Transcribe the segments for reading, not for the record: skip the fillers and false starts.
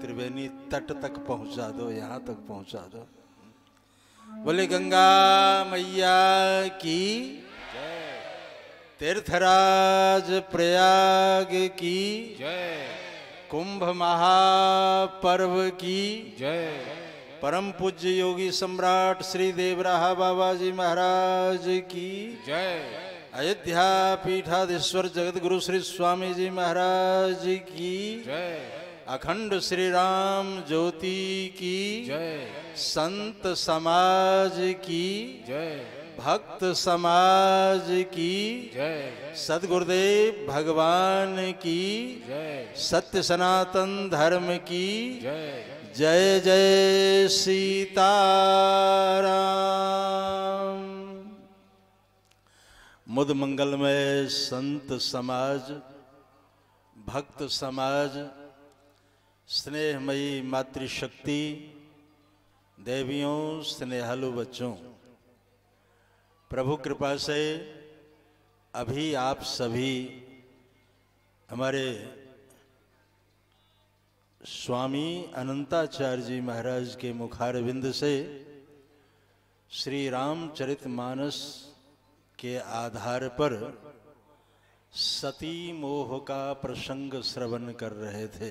त्रिवेणी तट तक पहुंचा दो, यहां तक पहुंचा दो। बोले गंगा मैया की जय, तीर्थराज प्रयाग की जय, कुंभ महापर्व की जय, परम पूज्य योगी सम्राट श्री देवराहा बाबा जी महाराज की जय, अयोध्या पीठाधीश्वर जगत गुरु श्री स्वामी जी महाराज की जय, अखंड श्री राम ज्योति की जय, संत समाज की जय, भक्त समाज की जय, सद्गुरुदेव भगवान की जय, सत्य सनातन धर्म की जय, जय जय सीताराम। मुद मंगलमय संत समाज, भक्त समाज, स्नेहमयी मातृशक्ति, देवियों, स्नेहालु बच्चों, प्रभु कृपा से अभी आप सभी हमारे स्वामी अनंताचार्य जी महाराज के मुखारविंद से श्री रामचरितमानस के आधार पर सती मोह का प्रसंग श्रवण कर रहे थे।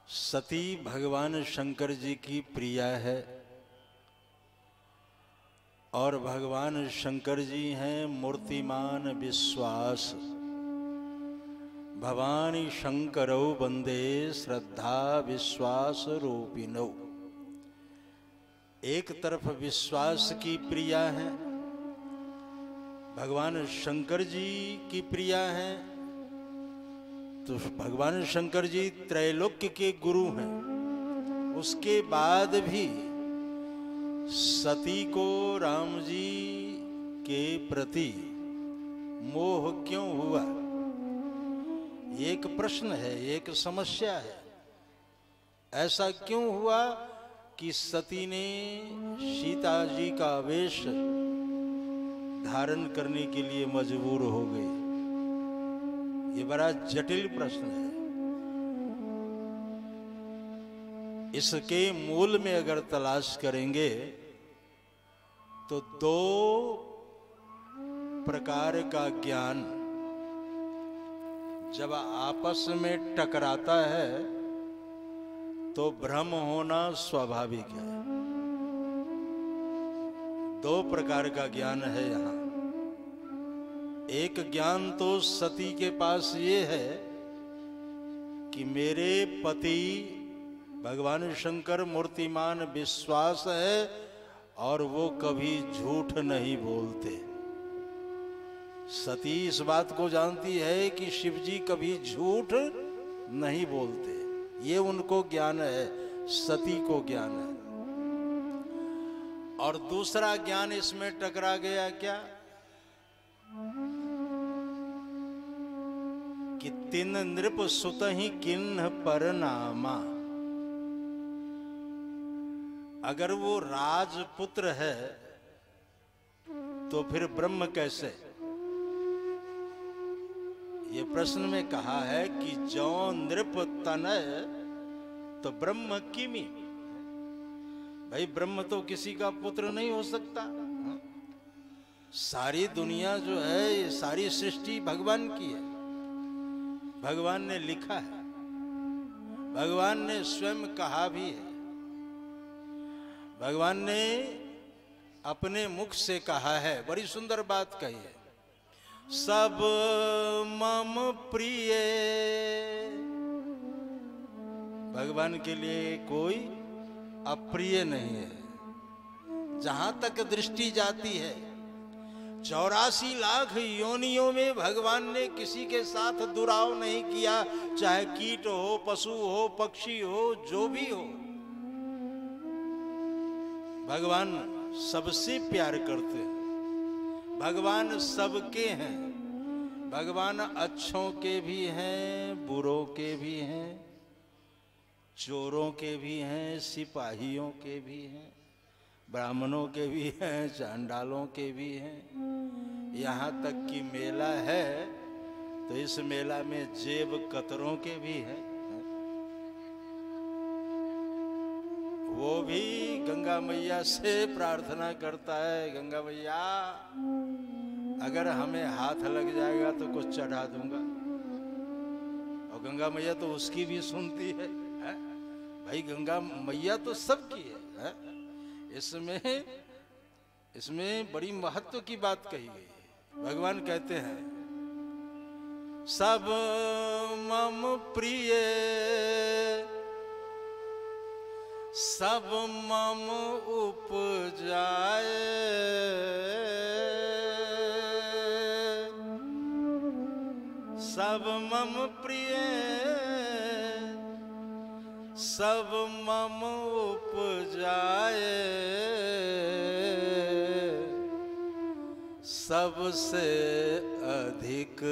सती भगवान शंकर जी की प्रिया है और भगवान शंकर जी हैं मूर्तिमान विश्वास। भवानी शंकरौ वंदे श्रद्धा विश्वास रूपिणौ। एक तरफ विश्वास की प्रिया है, भगवान शंकर जी की प्रिया है, तो भगवान शंकर जी त्रैलोक्य के गुरु हैं। उसके बाद भी सती को राम जी के प्रति मोह क्यों हुआ, एक प्रश्न है, एक समस्या है। ऐसा क्यों हुआ कि सती ने सीता जी का वेश धारण करने के लिए मजबूर हो गई? ये बड़ा जटिल प्रश्न है। इसके मूल में अगर तलाश करेंगे तो दो प्रकार का ज्ञान जब आपस में टकराता है तो भ्रम होना स्वाभाविक है। दो प्रकार का ज्ञान है यहाँ। एक ज्ञान तो सती के पास ये है कि मेरे पति भगवान शंकर मूर्तिमान विश्वास है और वो कभी झूठ नहीं बोलते। सती इस बात को जानती है कि शिव जी कभी झूठ नहीं बोलते। ये उनको ज्ञान है, सती को ज्ञान है। और दूसरा ज्ञान इसमें टकरा गया क्या कि तिन नृप सुतहि किन्ह परनामा। अगर वो राजपुत्र है तो फिर ब्रह्म कैसे? ये प्रश्न में कहा है कि जो नृप तनय तो ब्रह्म किमी। भाई ब्रह्म तो किसी का पुत्र नहीं हो सकता। सारी दुनिया जो है, ये सारी सृष्टि भगवान की है, भगवान ने लिखा है, भगवान ने स्वयं कहा भी है। भगवान ने अपने मुख से कहा है, बड़ी सुंदर बात कही है, सब मम प्रिय। भगवान के लिए कोई अप्रिय नहीं है। जहां तक दृष्टि जाती है 84 लाख योनियों में भगवान ने किसी के साथ दुराव नहीं किया, चाहे कीट हो, पशु हो, पक्षी हो, जो भी हो। भगवान सबसे प्यार करते हैं। भगवान सबके हैं। भगवान अच्छों के भी हैं, बुरों के भी हैं, चोरों के भी हैं, सिपाहियों के भी हैं, ब्राह्मणों के भी हैं, चांडालों के भी हैं। यहाँ तक कि मेला है तो इस मेला में जेब कतरों के भी हैं। वो भी गंगा मैया से प्रार्थना करता है, गंगा मैया अगर हमें हाथ लग जाएगा तो कुछ चढ़ा दूंगा। और गंगा मैया तो उसकी भी सुनती है, भाई गंगा मैया तो सबकी है? इसमें बड़ी महत्व की बात कही गई है। भगवान कहते हैं सब मम प्रिय सब मम उपजाए, सब मम प्रिय सब मम उपजाए, सबसे अधिक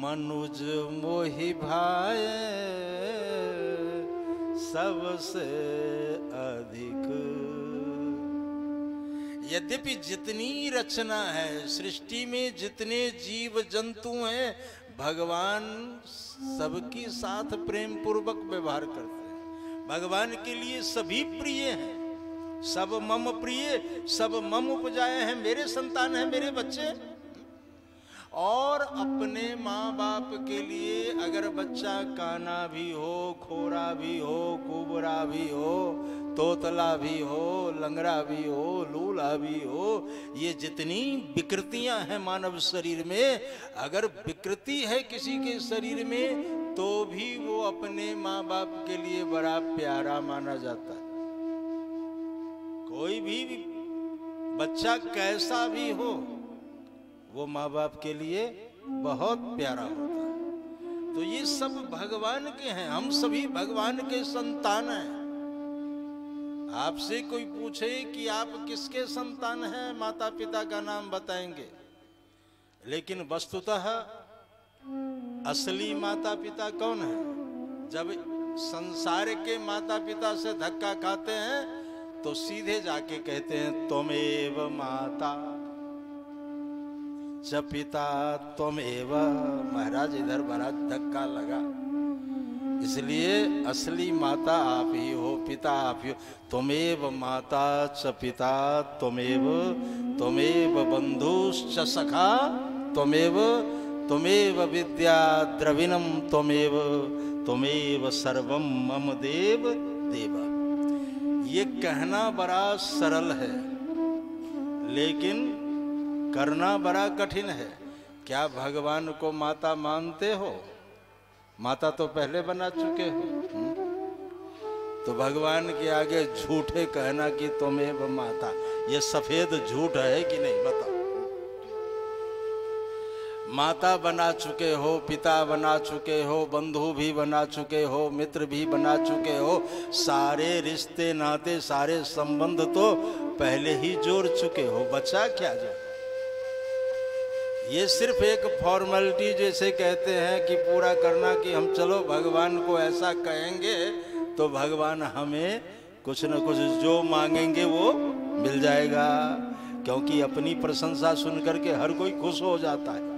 मनुज मोहि भाए, सबसे अधिक। यद्यपि जितनी रचना है सृष्टि में, जितने जीव जंतु हैं, भगवान सबके साथ प्रेम पूर्वक व्यवहार करते हैं। भगवान के लिए सभी प्रिय हैं। सब मम प्रिय सब मम उपजाए हैं, मेरे संतान हैं, मेरे बच्चे। और अपने माँ बाप के लिए अगर बच्चा काना भी हो, खोरा भी हो, कुबरा भी हो, तोतला भी हो, लंगड़ा भी हो, लूला भी हो, ये जितनी विकृतियां हैं मानव शरीर में, अगर विकृति है किसी के शरीर में तो भी वो अपने माँ बाप के लिए बड़ा प्यारा माना जाता है। कोई भी बच्चा कैसा भी हो वो माँ बाप के लिए बहुत प्यारा होता है। तो ये सब भगवान के हैं, हम सभी भगवान के संतान हैं। आपसे कोई पूछे कि आप किसके संतान हैं, माता पिता का नाम बताएंगे, लेकिन वस्तुतः असली माता पिता कौन है? जब संसार के माता पिता से धक्का खाते हैं तो सीधे जाके कहते हैं त्वमेव माता च पिता त्वमेव। महाराज इधर बड़ा धक्का लगा, इसलिए असली माता आप ही हो, पिता आप ही हो। त्वमेव माता च पिता त्वमेव, त्वमेव बंधुश्च सखा त्वमेव, त्वमेव विद्या द्रविणम त्वमेव, त्वमेव सर्वम मम देव देव। ये कहना बड़ा सरल है लेकिन करना बड़ा कठिन है। क्या भगवान को माता मानते हो? माता तो पहले बना चुके हो। तो भगवान के आगे झूठे कहना कि तुम्हें माता, ये सफेद झूठ है कि नहीं बताओ? माता बना चुके हो, पिता बना चुके हो, बंधु भी बना चुके हो, मित्र भी बना चुके हो, सारे रिश्ते नाते सारे संबंध तो पहले ही जोड़ चुके हो, बचा क्या जो? ये सिर्फ एक फॉर्मेलिटी जैसे कहते हैं कि पूरा करना कि हम चलो भगवान को ऐसा कहेंगे तो भगवान हमें कुछ न कुछ जो मांगेंगे वो मिल जाएगा, क्योंकि अपनी प्रशंसा सुनकर के हर कोई खुश हो जाता है।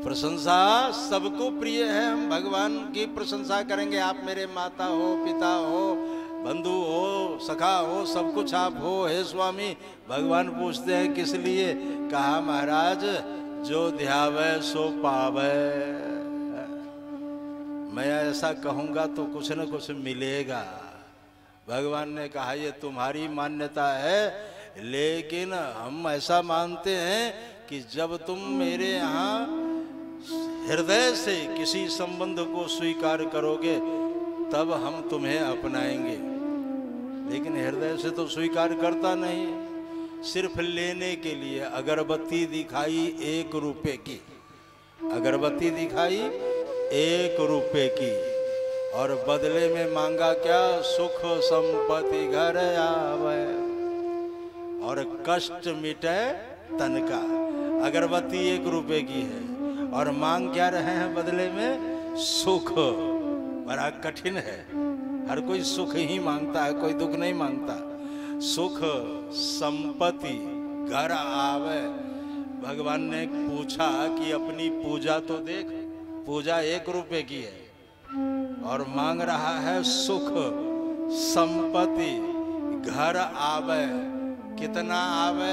प्रशंसा सबको प्रिय है, हम भगवान की प्रशंसा करेंगे। आप मेरे माता हो, पिता हो, बंधु हो, सखा हो, सब कुछ आप हो हे स्वामी। भगवान पूछते हैं किस लिए? कहा महाराज जो ध्यावे सो पावे। मैं ऐसा कहूंगा तो कुछ न कुछ मिलेगा। भगवान ने कहा ये तुम्हारी मान्यता है, लेकिन हम ऐसा मानते हैं कि जब तुम मेरे यहाँ हृदय से किसी संबंध को स्वीकार करोगे तब हम तुम्हें अपनाएंगे। लेकिन हृदय से तो स्वीकार करता नहीं, सिर्फ लेने के लिए। अगरबत्ती दिखाई 1 रुपए की, अगरबत्ती दिखाई 1 रुपए की, और बदले में मांगा क्या? सुख संपत्ति घर आवे और कष्ट मिटे तन का। अगरबत्ती 1 रुपए की है और मांग क्या रहे हैं बदले में? सुख। बड़ा कठिन है, हर कोई सुख ही मांगता है, कोई दुख नहीं मांगता। सुख संपत्ति घर आवे। भगवान ने पूछा कि अपनी पूजा तो देख, पूजा 1 रुपए की है और मांग रहा है सुख संपत्ति घर आवे, कितना आवे?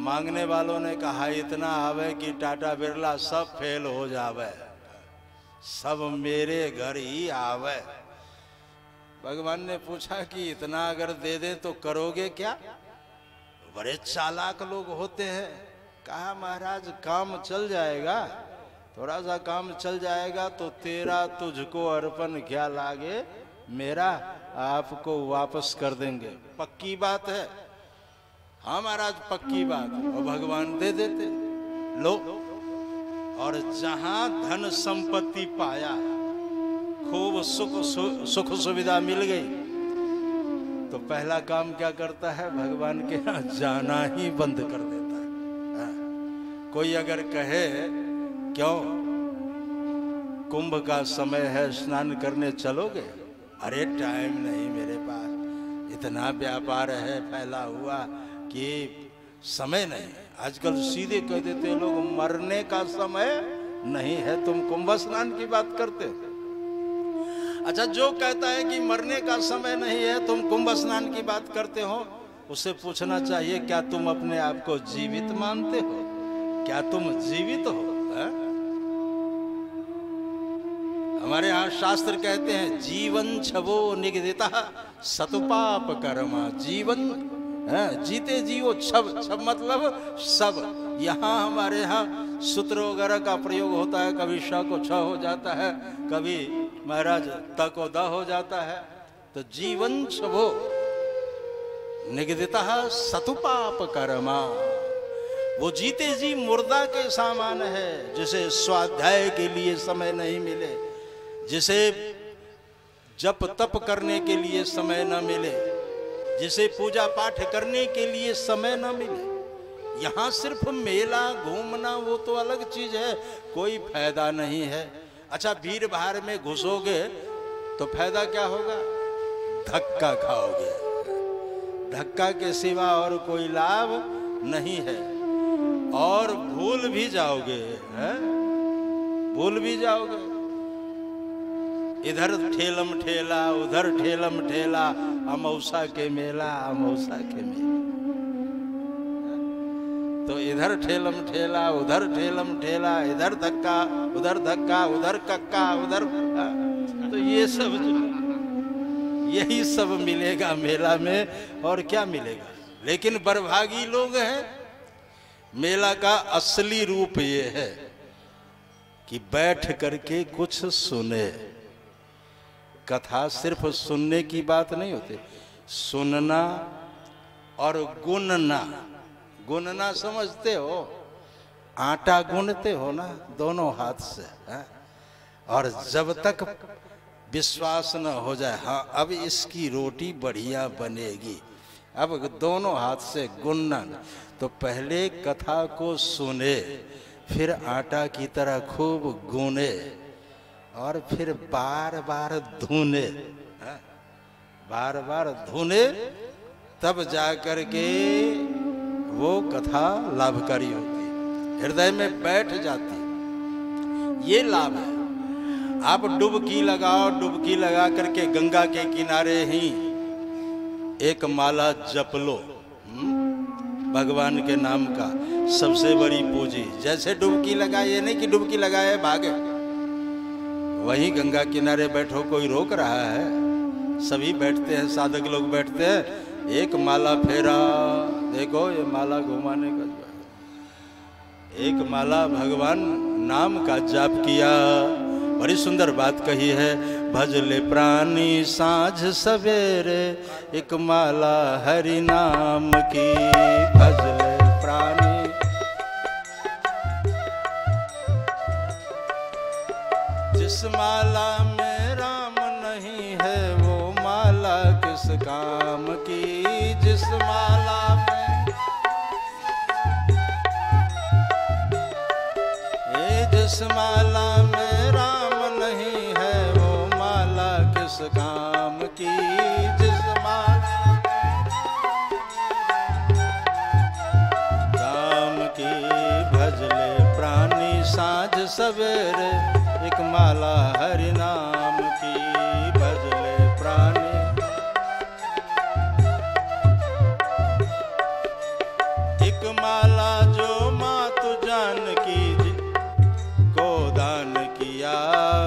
मांगने वालों ने कहा इतना आवे कि टाटा बिरला सब फेल हो जावे, सब मेरे घर ही आवे। भगवान ने पूछा कि इतना अगर दे दे तो करोगे क्या? बड़े चालाक लोग होते हैं। कहा महाराज काम चल जाएगा, थोड़ा सा काम चल जाएगा तो तेरा तुझको अर्पण क्या लागे, मेरा आपको वापस कर देंगे। पक्की बात है? हाँ महाराज पक्की बात। और भगवान दे देते, लो। और जहां धन संपत्ति पाया, खूब सुख सुविधा मिल गई, तो पहला काम क्या करता है? भगवान के यहाँ जाना ही बंद कर देता है। हाँ। कोई अगर कहे क्यों कुंभ का समय है, स्नान करने चलोगे? अरे टाइम नहीं मेरे पास, इतना व्यापार है फैला हुआ कि समय नहीं। आजकल सीधे कह देते लोग मरने का समय नहीं है, तुम कुंभ स्नान की बात करते हो। अच्छा, जो कहता है कि मरने का समय नहीं है, तुम कुंभ स्नान की बात करते हो, उससे पूछना चाहिए क्या तुम अपने आप को जीवित मानते हो? क्या तुम जीवित हो? है? हमारे यहाँ शास्त्र कहते हैं जीवन छवो निगदिता सतुपाप कर्मा। जीवन जीते जीवो, छब मतलब सब। यहाँ हमारे यहाँ सूत्र वगैरह का प्रयोग होता है, कभी श को छ हो जाता है, कभी महाराज त को द हो जाता है। तो जीवन छवो निगदिता सतुपाप कर्मा, वो जीते जी मुर्दा के समान है, जिसे स्वाध्याय के लिए समय नहीं मिले, जिसे जप तप करने के लिए समय न मिले, जिसे पूजा पाठ करने के लिए समय न मिले। यहाँ सिर्फ मेला घूमना वो तो अलग चीज है, कोई फायदा नहीं है। अच्छा, भीड़ भाड़ में घुसोगे तो फायदा क्या होगा? धक्का खाओगे, धक्का के सिवा और कोई लाभ नहीं है। और भूल भी जाओगे, भूल भी जाओगे। इधर ठेलम ठेला, उधर ठेलम ठेला, अमौसा के मेला, अमौसा के मेला। तो इधर ठेलम ठेला, उधर ठेलम ठेला, इधर धक्का, उधर कक्का, उधर। तो ये सब यही सब मिलेगा मेला में, और क्या मिलेगा? लेकिन बड़भागी लोग हैं। मेला का असली रूप ये है कि बैठ करके कुछ सुने। कथा सिर्फ सुनने की बात नहीं होती, सुनना और गुनना। गुनना समझते हो? आटा गूंथते हो ना दोनों हाथ से, है? और जब तक विश्वास न हो जाए हाँ अब इसकी रोटी बढ़िया बनेगी, अब दोनों हाथ से गुनना। तो पहले कथा को सुने, फिर आटा की तरह खूब गूने, और फिर बार बार धुने, बार बार धुने, तब जाकर के वो कथा लाभकारी होती, हृदय में बैठ जाती। ये लाभ है। आप डुबकी लगाओ, डुबकी लगा करके गंगा के किनारे ही एक माला जप लो, भगवान के नाम का, सबसे बड़ी पूंजी। जैसे डुबकी लगाए, ये नहीं कि डुबकी लगाए भागे, वहीं गंगा किनारे बैठो, कोई रोक रहा है? सभी बैठते हैं, साधक लोग बैठते हैं। एक माला फेरा, देखो ये माला घुमाने का, एक माला भगवान नाम का जाप किया। बड़ी सुंदर बात कही है, भजले प्राणी साँझ सवेरे, एक माला हरि नाम की। भजले प्राणी, जिस माला में राम नहीं है वो माला किस काम की। जिस माला में, जिस माला में राम नहीं है वो माला किस काम की। जिस माला काम की, भजले प्राणी साँझ सवेरे, एक माला हरि नाम की। भजले प्राणी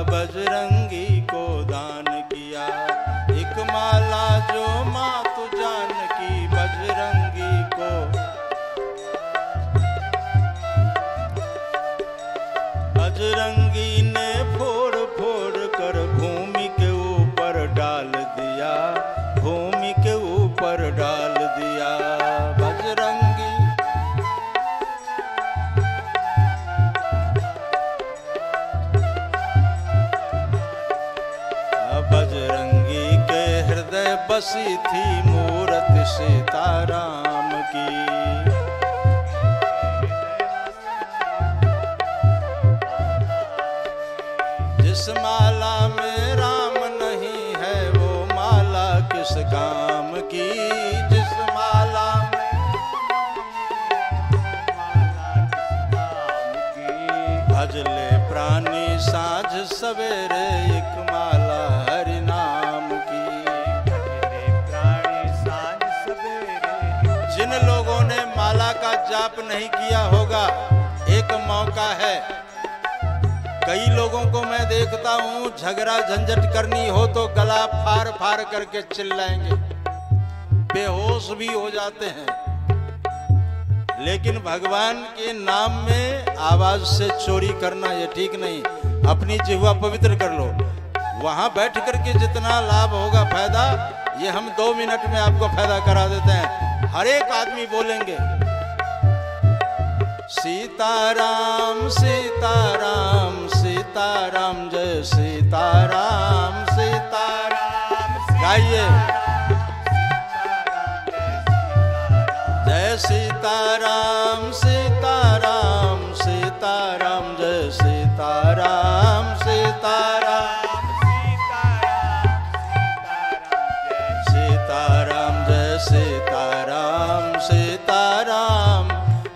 बजरंगी को दान किया। एक माला जो मातु जानकी बजरंगी को, बजरंगी ने फोड़ फोड़ कर भूमि के ऊपर डाल दिया, भूमि के ऊपर डाल दिया। बजरंगी बजरंगी के हृदय बसी थी मूरत सीताराम की। जिस माला में राम नहीं है वो माला किस काम की। जिस माला भजले प्राणी साँझ सवेरे एक माला हरि नाम की। जिन लोगों ने माला का जाप नहीं किया होगा, एक मौका है। कई लोगों को मैं देखता हूं, झगड़ा झंझट करनी हो तो गला फाड़ फाड़ करके चिल्लाएंगे, बेहोश भी हो जाते हैं। लेकिन भगवान के नाम में आवाज से चोरी करना ये ठीक नहीं। अपनी जिह्वा पवित्र कर लो, वहां बैठ करके जितना लाभ होगा फायदा, ये हम 2 मिनट में आपको फायदा करा देते हैं। हर एक आदमी बोलेंगे सीताराम सीताराम सीताराम जय सीताराम सीताराम। गाइए जय सीताराम सीताराम सीताराम जय सीताराम सीताराम सीताराम जय सीताराम सीताराम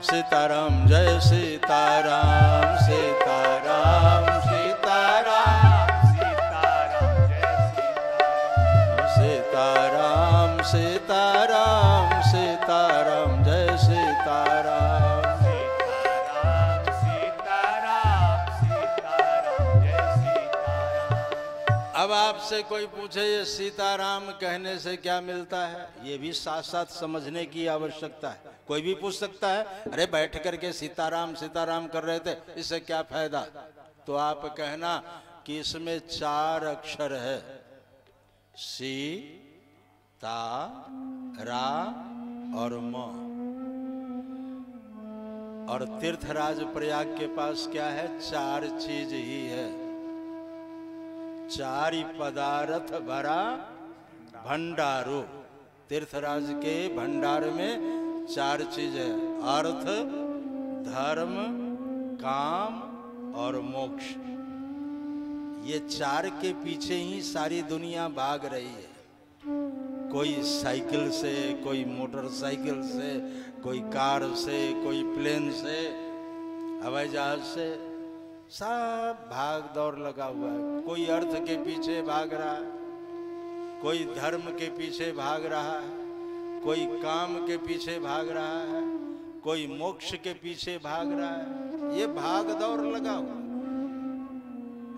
सीताराम जय सीताराम सीताराम सीताराम सीताराम सीताराम सीताराम जय सीताराम अब आपसे कोई पूछे ये सीताराम कहने से क्या मिलता है, ये भी साथ साथ समझने की आवश्यकता है। कोई भी पूछ सकता है, अरे बैठ करके सीताराम सीताराम कर रहे थे, इससे क्या फायदा? तो आप कहना कि इसमें 4 अक्षर है, सी ता रा और म। और तीर्थराज प्रयाग के पास क्या है? 4 चीज ही है। 4 पदार्थ भरा भंडारो। तीर्थराज के भंडार में 4 चीज है, अर्थ धर्म काम और मोक्ष। ये 4 के पीछे ही सारी दुनिया भाग रही है। कोई साइकिल से, कोई मोटरसाइकिल से, कोई कार से, कोई प्लेन से, हवाई जहाज से, सब भाग दौड़ लगा हुआ है। कोई अर्थ के पीछे भाग रहा है, कोई धर्म के पीछे भाग रहा है, कोई काम के पीछे भाग रहा है, कोई मोक्ष के पीछे भाग रहा है। ये भाग दौड़ लगा हुआ,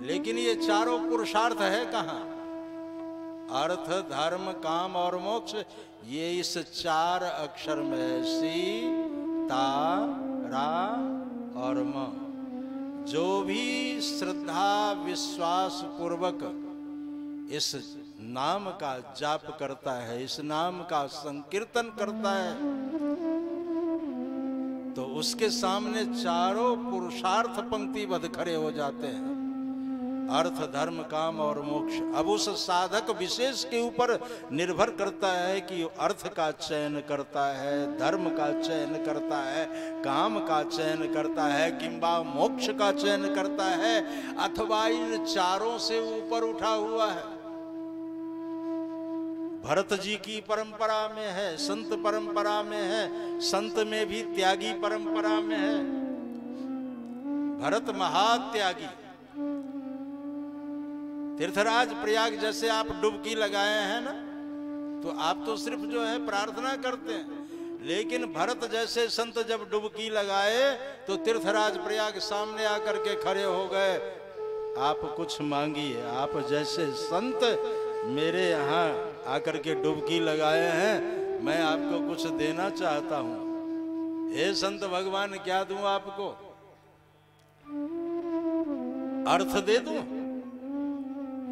लेकिन ये चारों पुरुषार्थ है कहाँ? अर्थ धर्म काम और मोक्ष, ये इस 4 अक्षर में है, सी ता रा और म। जो भी श्रद्धा विश्वास पूर्वक इस नाम का जाप करता है, इस नाम का संकीर्तन करता है, तो उसके सामने चारों पुरुषार्थ पंक्तिबद्ध खड़े हो जाते हैं, अर्थ धर्म काम और मोक्ष। अब उस साधक विशेष के ऊपर निर्भर करता है कि अर्थ का चयन करता है, धर्म का चयन करता है, काम का चयन करता है, किंबा मोक्ष का चयन करता है, अथवा इन चारों से ऊपर उठा हुआ है। भरत जी की परंपरा में है, संत परंपरा में है, संत में भी त्यागी परंपरा में है। भरत महात्यागी। तीर्थराज प्रयाग जैसे आप डुबकी लगाए हैं ना, तो आप तो सिर्फ जो है प्रार्थना करते हैं, लेकिन भरत जैसे संत जब डुबकी लगाए तो तीर्थराज प्रयाग सामने आकर के खड़े हो गए आप कुछ मांगिए। आप जैसे संत मेरे यहाँ आकर के डुबकी लगाए हैं, मैं आपको कुछ देना चाहता हूं। हे संत भगवान, क्या दूं आपको? अर्थ दे दूं?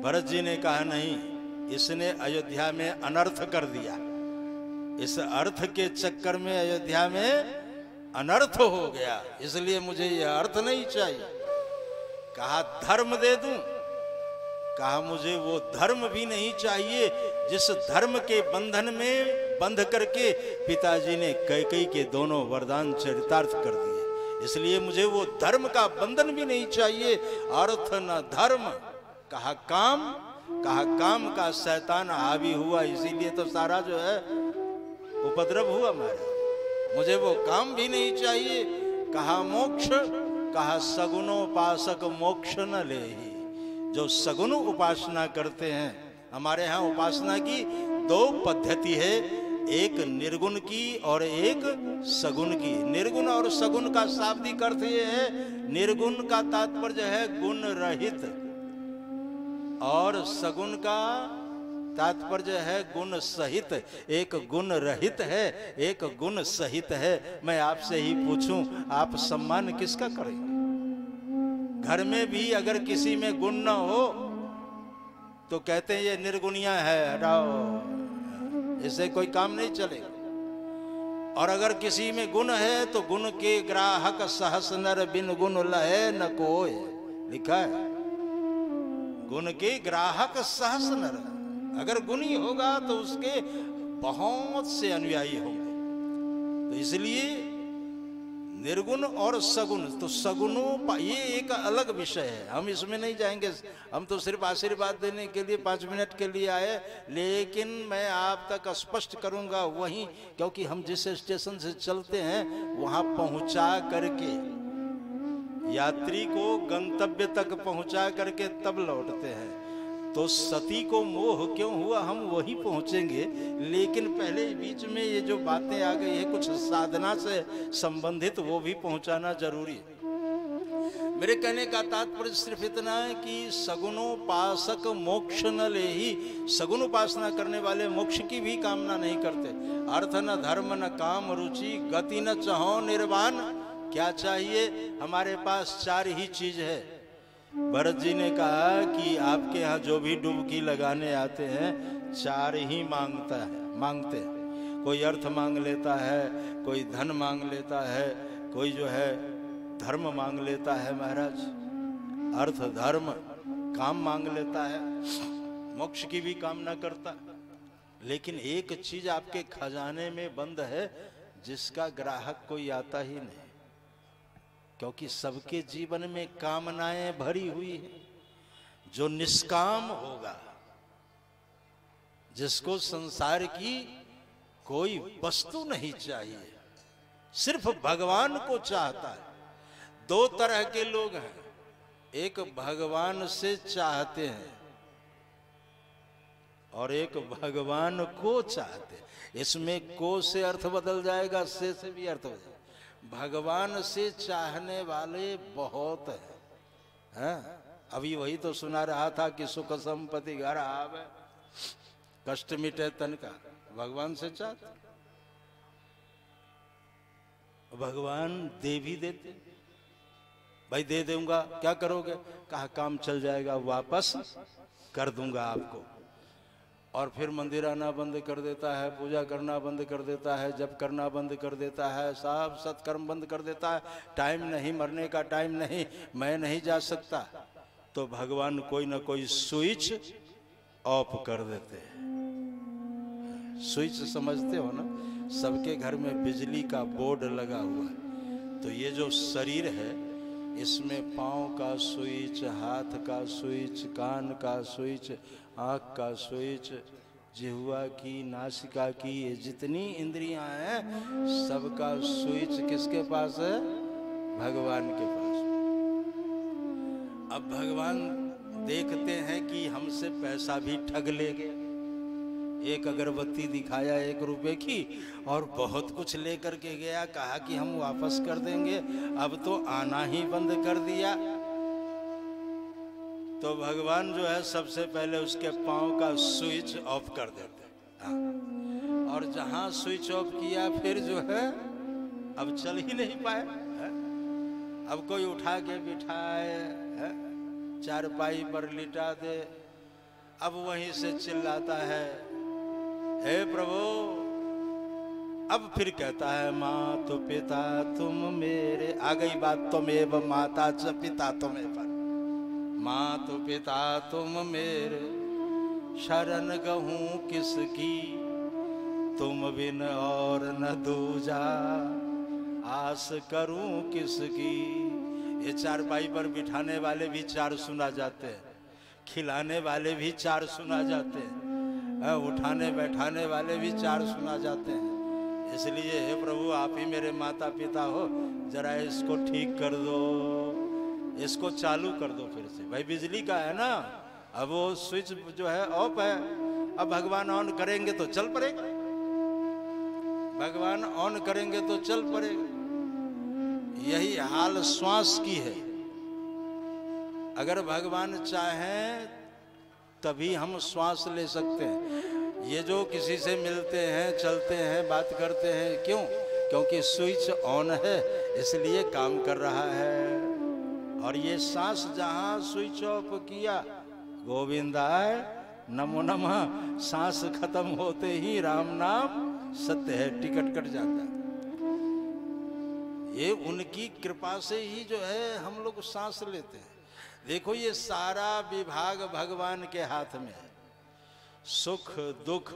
भरत जी ने कहा नहीं, इसने अयोध्या में अनर्थ कर दिया। इस अर्थ के चक्कर में अयोध्या में अनर्थ हो गया, इसलिए मुझे यह अर्थ नहीं चाहिए। कहा धर्म दे दूं? कहा मुझे वो धर्म भी नहीं चाहिए जिस धर्म के बंधन में बंध करके पिताजी ने कैकेयी के दोनों वरदान चरितार्थ कर दिए, इसलिए मुझे वो धर्म का बंधन भी नहीं चाहिए। अर्थ न धर्म। कहा काम? कहा काम का शैतान हावी हुआ, इसीलिए तो सारा जो है उपद्रव हुआ महाराज। मुझे वो काम भी नहीं चाहिए। कहा मोक्ष? कहा सगुनोपासक मोक्ष न लेहि। जो सगुन उपासना करते हैं, हमारे यहाँ उपासना की दो पद्धति है, एक निर्गुण की और एक सगुण की। निर्गुण और सगुण का शाब्दिक अर्थ ये है, निर्गुण का तात्पर्य है गुण रहित और सगुण का तात्पर्य है गुण सहित। एक गुण रहित है, एक गुण सहित है। मैं आपसे ही पूछूं, आप सम्मान किसका करें? घर में भी अगर किसी में गुण न हो तो कहते हैं ये निर्गुणिया है, हटाओ, इससे कोई काम नहीं चलेगा। और अगर किसी में गुण है तो गुण के ग्राहक सहस नर बिन गुण लहे न कोय, लिखा है। गुण के ग्राहक सहस नर, अगर गुणी होगा तो उसके बहुत से अनुयायी होंगे। तो इसलिए निर्गुण और सगुण, तो सगुणों ये एक अलग विषय है, हम इसमें नहीं जाएंगे। हम तो सिर्फ आशीर्वाद देने के लिए 5 मिनट के लिए आए, लेकिन मैं आप तक स्पष्ट करूंगा वहीं, क्योंकि हम जिस स्टेशन से चलते हैं वहां पहुंचा करके यात्री को गंतव्य तक पहुंचा करके तब लौटते हैं। तो सती को मोह क्यों हुआ, हम वही पहुंचेंगे। लेकिन पहले बीच में ये जो बातें आ गई है कुछ साधना से संबंधित, वो भी पहुंचाना जरूरी है। मेरे कहने का तात्पर्य सिर्फ इतना है कि सगुनोपासक मोक्ष न लेहि। सगुन उपासना करने वाले मोक्ष की भी कामना नहीं करते। अर्थ न धर्म न काम रुचि, गति न चाहो निर्वाण। क्या चाहिए? हमारे पास 4 ही चीज है। भरत जी ने कहा कि आपके यहाँ जो भी डुबकी लगाने आते हैं 4 ही मांगते हैं। कोई अर्थ मांग लेता है, कोई धन मांग लेता है, कोई जो है धर्म मांग लेता है महाराज, अर्थ धर्म काम मांग लेता है, मोक्ष की भी कामना करता। लेकिन एक चीज आपके खजाने में बंद है जिसका ग्राहक कोई आता ही नहीं, क्योंकि सबके जीवन में कामनाएं भरी हुई है। जो निष्काम होगा, जिसको संसार की कोई वस्तु नहीं चाहिए, सिर्फ भगवान को चाहता है। 2 तरह के लोग हैं, एक भगवान से चाहते हैं और एक भगवान को चाहते हैं। इसमें को से अर्थ बदल जाएगा, से भी अर्थ बदल जाएगा। भगवान से चाहने वाले बहुत हैं। अभी वही तो सुना रहा था कि सुख संपत्ति घर आवे, कष्ट मिटे तन का। भगवान से चाहते, भगवान दे भी देते। भाई दे दूंगा, क्या करोगे? कहा काम चल जाएगा, वापस कर दूंगा आपको। और फिर मंदिर आना बंद कर देता है, पूजा करना बंद कर देता है, जप करना बंद कर देता है, सब सत्कर्म बंद कर देता है। टाइम नहीं, मरने का टाइम नहीं, मैं नहीं जा सकता। तो भगवान कोई ना कोई स्विच ऑफ कर देते हैं। स्विच समझते हो ना? सबके घर में बिजली का बोर्ड लगा हुआ है। तो ये जो शरीर है, इसमें पाँव का स्विच, हाथ का स्विच, कान का स्विच, आँख का स्विच, जिह्वा की, नासिका की, ये जितनी इंद्रियां हैं सबका स्विच किसके पास है? भगवान के पास। अब भगवान देखते हैं कि हमसे पैसा भी ठग लेंगे। एक अगरबत्ती दिखाया 1 रुपए की और बहुत कुछ लेकर के गया, कहा कि हम वापस कर देंगे। अब तो आना ही बंद कर दिया। तो भगवान जो है सबसे पहले उसके पांव का स्विच ऑफ कर देते हैं। और जहां स्विच ऑफ किया फिर जो है अब चल ही नहीं पाए है? अब कोई उठा के बिठाए है? चारपाई पर लिटा दे, अब वहीं से चिल्लाता है हे प्रभु। अब फिर कहता है माँ तो पिता तुम मेरे, आ गई बात तुमेव माता च पिता तुम्हें पर। माँ तो पिता तुम मेरे, शरण गहूं किसकी, तुम बिन और न दूजा, आस करूं किसकी। ये चारपाई पर बिठाने वाले भी चार सुना जाते हैं, खिलाने वाले भी चार सुना जाते हैं, उठाने बैठाने वाले भी चार सुना जाते हैं। इसलिए हे प्रभु आप ही मेरे माता पिता हो, जरा इसको ठीक कर दो, इसको चालू कर दो फिर से। भाई बिजली का है ना, अब वो स्विच जो है ऑफ है, अब भगवान ऑन करेंगे तो चल पड़ेगा, भगवान ऑन करेंगे तो चल पड़ेगा। यही हाल श्वास की है। अगर भगवान चाहें तभी हम श्वास ले सकते हैं। ये जो किसी से मिलते हैं, चलते हैं, बात करते हैं, क्यों? क्योंकि स्विच ऑन है, इसलिए काम कर रहा है। और ये सांस जहां स्विच ऑफ किया, गोविंदाय नमो नमः, सांस खत्म होते ही राम नाम सत्य है, टिकट कट जाता है। ये उनकी कृपा से ही जो है हम लोग सांस लेते हैं। देखो ये सारा विभाग भगवान के हाथ में है। सुख दुख,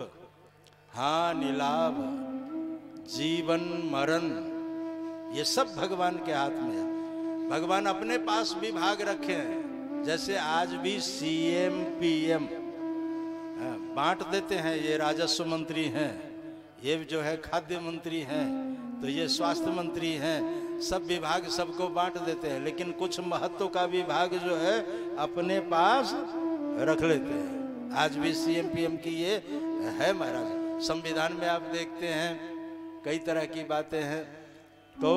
हानि लाभ, जीवन मरण, ये सब भगवान के हाथ में है। भगवान अपने पास विभाग रखे हैं। जैसे आज भी सीएम पीएम बांट देते हैं, ये राजस्व मंत्री हैं, ये जो है खाद्य मंत्री हैं, तो ये स्वास्थ्य मंत्री हैं, सब विभाग सबको बांट देते हैं। लेकिन कुछ महत्व का विभाग जो है अपने पास रख लेते हैं। आज भी सीएम पीएम की ये है महाराज। संविधान में आप देखते हैं कई तरह की बातें हैं। तो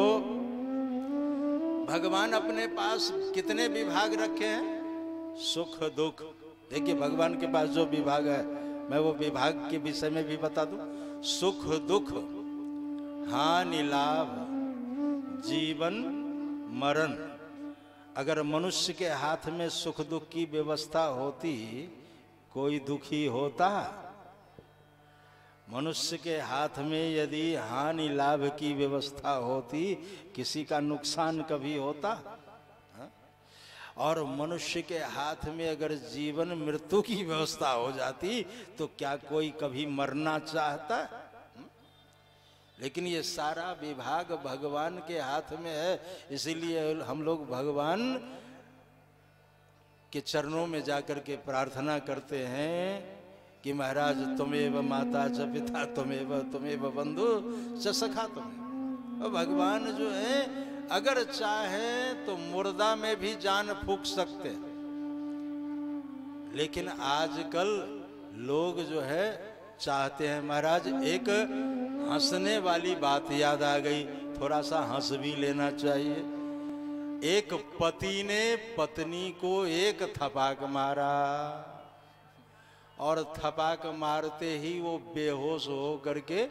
भगवान अपने पास कितने विभाग रखे हैं? सुख दुख। देखिए भगवान के पास जो विभाग है, मैं वो विभाग के विषय में भी बता दूं। सुख दुख, हानि लाभ, जीवन मरण। अगर मनुष्य के हाथ में सुख दुख की व्यवस्था होती, कोई दुखी होता? मनुष्य के हाथ में यदि हानि लाभ की व्यवस्था होती, किसी का नुकसान कभी होता? और मनुष्य के हाथ में अगर जीवन मृत्यु की व्यवस्था हो जाती, तो क्या कोई कभी मरना चाहता? लेकिन ये सारा विभाग भगवान के हाथ में है। इसीलिए हम लोग भगवान के चरणों में जाकर के प्रार्थना करते हैं कि महाराज तुमेव माता च पिता तुमेव बंधु च सखा तुमेव। और भगवान जो है अगर चाहे तो मुर्दा में भी जान फूंक सकते, लेकिन आजकल लोग जो है चाहते हैं। महाराज एक हंसने वाली बात याद आ गई, थोड़ा सा हंस भी लेना चाहिए। एक पति ने पत्नी को एक थपाक मारा और थपाक मारते ही वो बेहोश हो करके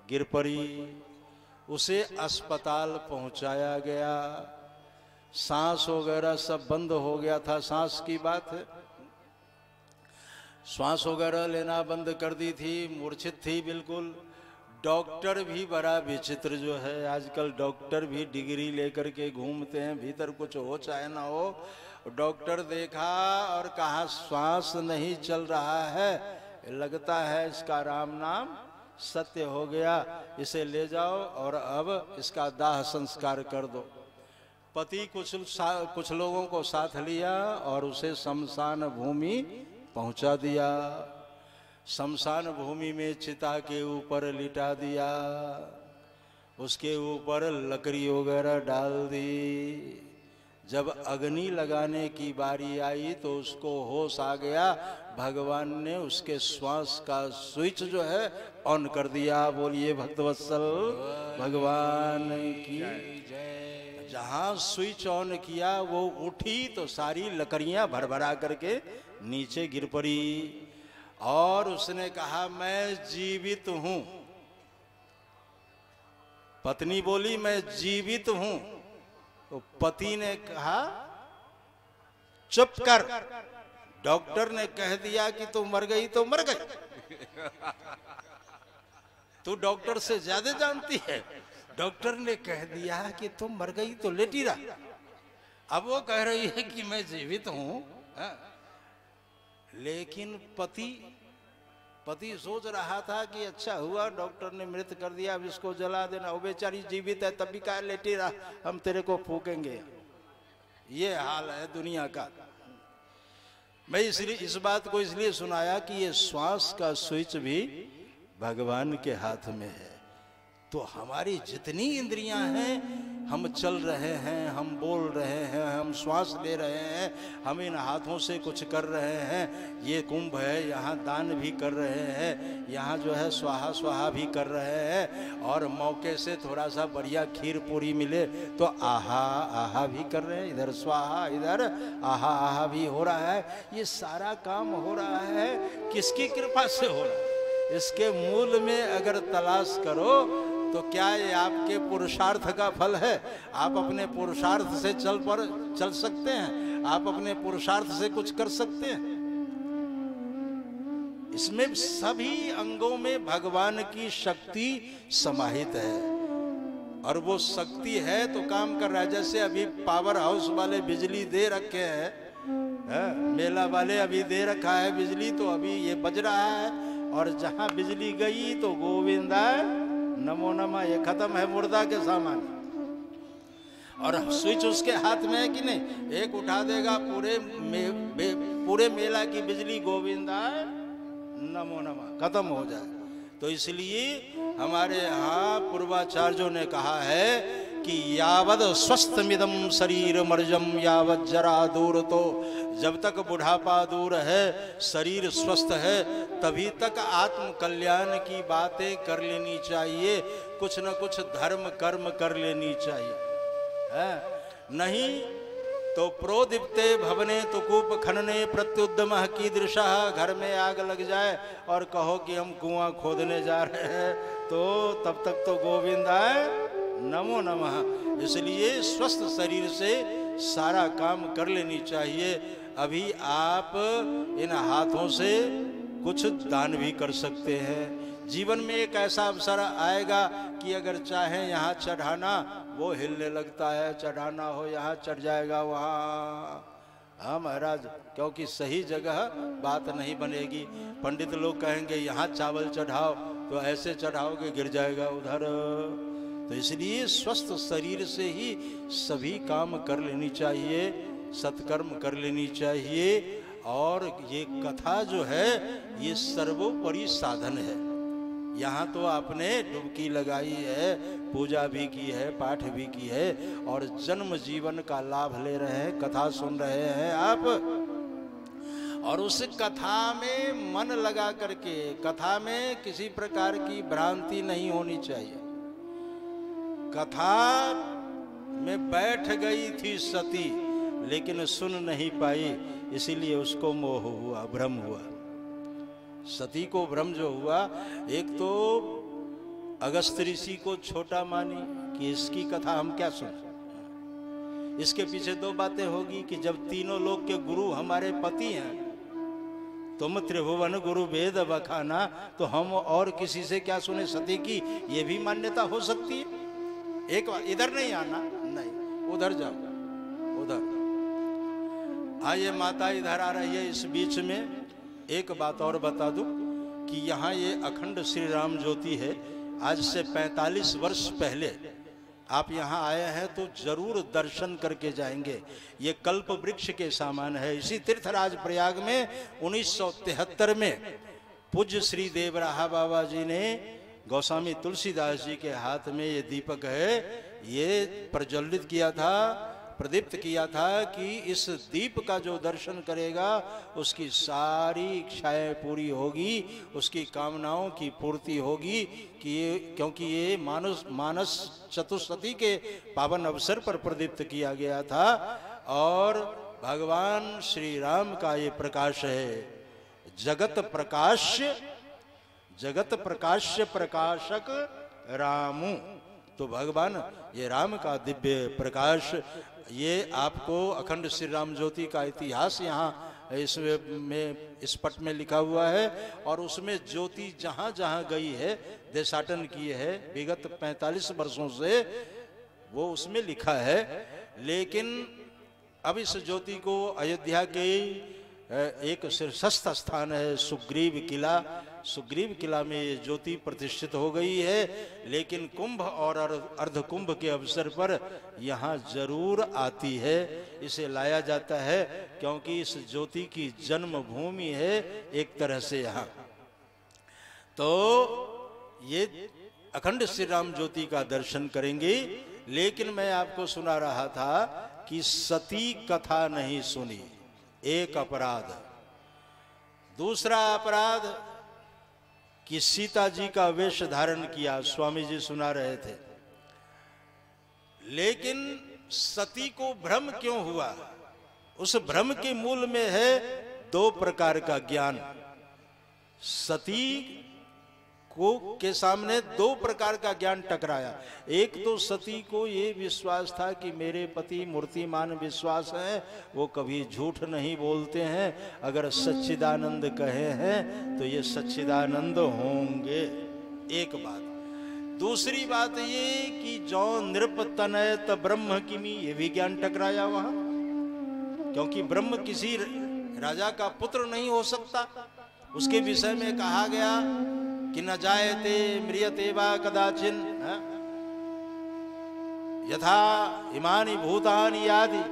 गिर पड़ी। उसे अस्पताल पहुंचाया गया, सांस वगैरह सब बंद हो गया था। सांस की बात है, श्वास वगैरह लेना बंद कर दी थी, मूर्छित थी बिल्कुल। डॉक्टर भी बड़ा विचित्र जो है, आजकल डॉक्टर भी डिग्री लेकर के घूमते हैं, भीतर कुछ हो चाहे ना हो। डॉक्टर देखा और कहा श्वास नहीं चल रहा है, लगता है इसका राम नाम सत्य हो गया, इसे ले जाओ और अब इसका दाह संस्कार कर दो। पति कुछ लोगों को साथ लिया और उसे शमशान भूमि पहुंचा दिया। शमशान भूमि में चिता के ऊपर लिटा दिया, उसके ऊपर लकड़ी वगैरह डाल दी। जब अग्नि लगाने की बारी आई तो उसको होश आ गया, भगवान ने उसके श्वास का स्विच जो है ऑन कर दिया। बोलिए भक्तवत्सल भगवान की जय। जहां स्विच ऑन किया वो उठी तो सारी लकड़ियां भरभरा करके नीचे गिर पड़ी और उसने कहा मैं जीवित हूं। पत्नी बोली मैं जीवित हूं। तो पति ने कहा चुप कर, डॉक्टर ने कह दिया कि तू मर गई तो मर गई। तू डॉक्टर से ज्यादा जानती है। डॉक्टर ने कह दिया कि तुम मर गई तो लेटी रहा। अब वो कह रही है कि मैं जीवित हूं। लेकिन पति सोच रहा था कि अच्छा हुआ डॉक्टर ने मृत कर दिया, अब इसको जला देना। वो बेचारी जीवित है तब भी कहा लेटी रहा, हम तेरे को फूकेंगे। ये हाल है दुनिया का। मैं इसलिए इस बात को इसलिए सुनाया कि ये श्वास का स्विच भी भगवान के हाथ में है। तो हमारी जितनी इंद्रियां हैं, हम चल रहे हैं, हम बोल रहे हैं, हम श्वास ले रहे हैं, हम इन हाथों से कुछ कर रहे हैं। ये कुंभ है, यहाँ दान भी कर रहे हैं, यहाँ जो है स्वाहा स्वाहा भी कर रहे हैं। और मौके से थोड़ा सा बढ़िया खीर पूरी मिले तो आहा आहा भी कर रहे हैं। इधर स्वाहा, इधर आहा आहा भी हो रहा है। ये सारा काम हो रहा है किसकी कृपा से हो रहा है? इसके मूल में अगर तलाश करो तो क्या ये आपके पुरुषार्थ का फल है? आप अपने पुरुषार्थ से चल सकते हैं? आप अपने पुरुषार्थ से कुछ कर सकते हैं? इसमें सभी अंगों में भगवान की शक्ति समाहित है और वो शक्ति है तो काम कर रहा है। जैसे अभी पावर हाउस वाले बिजली दे रखे हैं, मेला वाले अभी दे रखा है बिजली, तो अभी ये बज रहा है। और जहां बिजली गई तो गोविंदा नमो नमः, ये खत्म है मुर्दा के सामान। और स्विच उसके हाथ में है कि नहीं? एक उठा देगा पूरे मेला की बिजली, गोविंदा नमो नमः, खत्म हो जाए। तो इसलिए हमारे यहाँ पूर्वाचार्यों ने कहा है कि यावद स्वस्थमिदम शरीर मर्जम यावद जरा दूर। तो जब तक बुढ़ापा दूर है, शरीर स्वस्थ है, तभी तक आत्म कल्याण की बातें कर लेनी चाहिए। कुछ न कुछ धर्म कर्म कर लेनी चाहिए, है? नहीं तो प्रोदीप्ते भवने तो कूप खनने प्रत्युद्यम कीदृशा। घर में आग लग जाए और कहो कि हम कुआं खोदने जा रहे हैं, तो तब तक तो गोविंदाय नमो नमः। इसलिए स्वस्थ शरीर से सारा काम कर लेनी चाहिए। अभी आप इन हाथों से कुछ दान भी कर सकते हैं। जीवन में एक ऐसा अवसर आएगा कि अगर चाहें यहाँ चढ़ाना, वो हिलने लगता है, चढ़ाना हो यहाँ चढ़ जाएगा वहाँ। हाँ महाराज, क्योंकि सही जगह बात नहीं बनेगी। पंडित लोग कहेंगे यहाँ चावल चढ़ाओ, तो ऐसे चढ़ाओगे गिर जाएगा उधर। तो इसलिए स्वस्थ शरीर से ही सभी काम कर लेनी चाहिए, सत्कर्म कर लेनी चाहिए। और ये कथा जो है ये सर्वोपरि साधन है। यहाँ तो आपने डुबकी लगाई है, पूजा भी की है, पाठ भी की है और जन्म जीवन का लाभ ले रहे हैं, कथा सुन रहे हैं आप। और उस कथा में मन लगा करके, कथा में किसी प्रकार की भ्रांति नहीं होनी चाहिए। कथा में बैठ गई थी सती, लेकिन सुन नहीं पाई, इसीलिए उसको मोह हुआ, भ्रम हुआ। सती को भ्रम जो हुआ, एक तो अगस्त ऋषि को छोटा मानी कि इसकी कथा हम क्या सुन। इसके पीछे दो बातें होगी कि जब तीनों लोक के गुरु हमारे पति हैं, तुम त्रिभुवन गुरु वेद बखाना, तो हम और किसी से क्या सुने। सती की ये भी मान्यता हो सकती है। एक इधर नहीं आना, नहीं उधर जाओ, उधर। हाँ, ये माता इधर आ रही है। इस बीच में एक बात और बता दूं कि यहाँ ये अखंड श्री राम ज्योति है। आज से 45 वर्ष पहले आप यहाँ आए हैं तो जरूर दर्शन करके जाएंगे। ये कल्प वृक्ष के समान है। इसी तीर्थराज प्रयाग में 1973 में पूज्य श्री देवराहा बाबा जी ने गोस्वामी तुलसीदास जी के हाथ में ये दीपक है, ये प्रज्वलित किया था प्रदीप्त किया था कि इस दीप का जो दर्शन करेगा उसकी सारी इच्छाएं पूरी होगी, उसकी कामनाओं की पूर्ति होगी। कि क्योंकि ये मानस चतुष्सती के पावन अवसर पर प्रदीप्त किया गया था और भगवान श्री राम का ये प्रकाश है। जगत प्रकाश्य प्रकाशक रामू। तो भगवान ये राम का दिव्य प्रकाश, ये आपको अखंड श्री राम ज्योति का इतिहास यहाँ इसमें इस पट में लिखा हुआ है। और उसमें ज्योति जहां जहां गई है, देशाटन की है विगत 45 वर्षों से, वो उसमें लिखा है। लेकिन अब इस ज्योति को अयोध्या के एक शीर्षस्थ स्थान है सुग्रीव किला, सुग्रीव किला में ये ज्योति प्रतिष्ठित हो गई है। लेकिन कुंभ और अर्ध कुंभ के अवसर पर यहाँ जरूर आती है, इसे लाया जाता है, क्योंकि इस ज्योति की जन्म भूमि है एक तरह से यहाँ। तो ये अखंड श्री राम ज्योति का दर्शन करेंगे। लेकिन मैं आपको सुना रहा था कि सती कथा नहीं सुनी, एक अपराध। दूसरा अपराध कि सीता जी का वेश धारण किया, स्वामी जी सुना रहे थे। लेकिन सती को भ्रम क्यों हुआ? उस भ्रम के मूल में है 2 प्रकार का ज्ञान। सती को के सामने 2 प्रकार का ज्ञान टकराया। एक तो सती को ये विश्वास था कि मेरे पति मूर्तिमान विश्वास है, वो कभी झूठ नहीं बोलते हैं, अगर सच्चिदानंद कहे हैं तो ये सच्चिदानंद होंगे, एक बात। दूसरी बात ये कि जो नृप तनयत ब्रह्म किमी, ये भी ज्ञान टकराया वहां, क्योंकि ब्रह्म किसी राजा का पुत्र नहीं हो सकता। उसके विषय में कहा गया कि न जायते म्रियते वा कदाचिन यथा इमानि भूतानि आदि।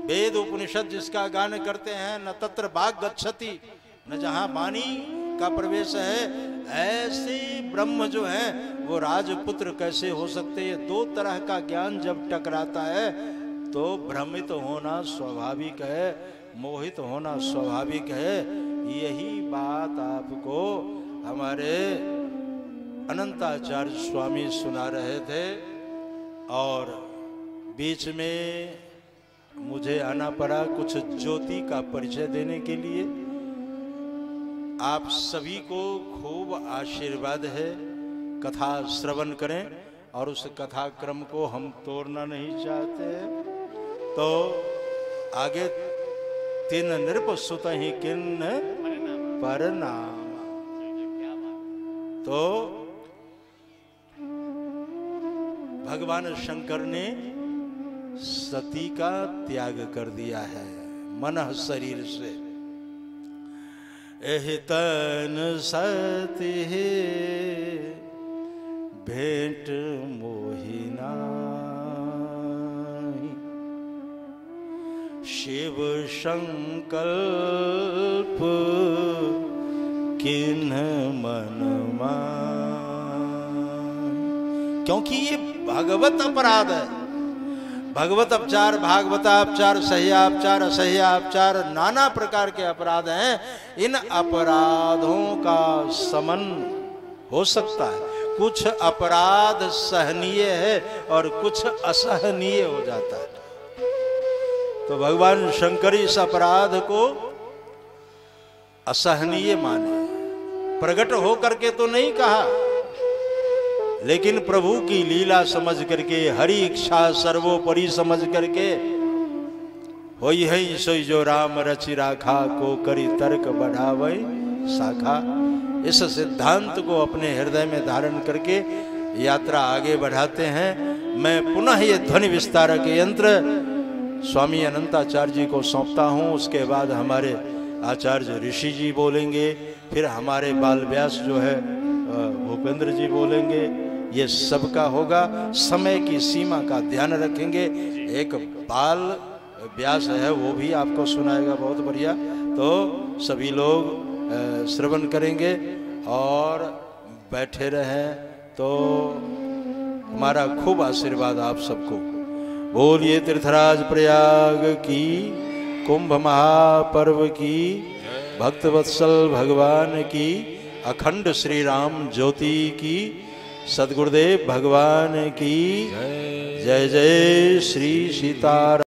वेद उपनिषद जिसका गान करते हैं, न तत्र वाग गच्छति, न जहां वाणी का प्रवेश है, ऐसे ब्रह्म जो है वो राजपुत्र कैसे हो सकते? ये 2 तरह का ज्ञान जब टकराता है तो भ्रमित होना स्वाभाविक है, मोहित होना स्वाभाविक है। यही बात आपको हमारे अनंताचार्य स्वामी सुना रहे थे। और बीच में मुझे आना पड़ा कुछ ज्योति का परिचय देने के लिए। आप सभी को खूब आशीर्वाद है, कथा श्रवण करें, और उस कथा क्रम को हम तोड़ना नहीं चाहते। तो आगे 3 नृप सुत ही किन्न परनाम। तो भगवान शंकर ने सती का त्याग कर दिया है मन शरीर से। एहितन सती भेंट मोहिना, शिव संकल्प किन्ह मन मान। क्योंकि ये भगवत अपराध है। भगवत अपचार, भागवतापचार, सह्यापचार, असह्यापचार, नाना प्रकार के अपराध हैं। इन अपराधों का समन हो सकता है। कुछ अपराध सहनीय है और कुछ असहनीय हो जाता है। तो भगवान शंकर इस अपराध को असहनीय माने, प्रकट हो करके तो नहीं कहा, लेकिन प्रभु की लीला समझ करके, हरि इच्छा सर्वोपरि समझ करके, होई है सोई जो राम रचि राखा, को करी तर्क बढ़ावे शाखा। इस सिद्धांत को अपने हृदय में धारण करके यात्रा आगे बढ़ाते हैं। मैं पुनः ये ध्वनि विस्तारक यंत्र स्वामी अनंताचार्य जी को सौंपता हूँ। उसके बाद हमारे आचार्य ऋषि जी बोलेंगे, फिर हमारे बाल व्यास जो है भूपेंद्र जी बोलेंगे। ये सबका होगा। समय की सीमा का ध्यान रखेंगे। एक बाल व्यास है वो भी आपको सुनाएगा, बहुत बढ़िया। तो सभी लोग श्रवण करेंगे और बैठे रहें तो हमारा खूब आशीर्वाद आप सबको। बोलिए तीर्थराज प्रयाग की, कुंभ महापर्व की, भक्त वत्सल भगवान की, अखंड श्री राम ज्योति की, सद्गुरुदेव भगवान की जय। जय श्री सीताराम।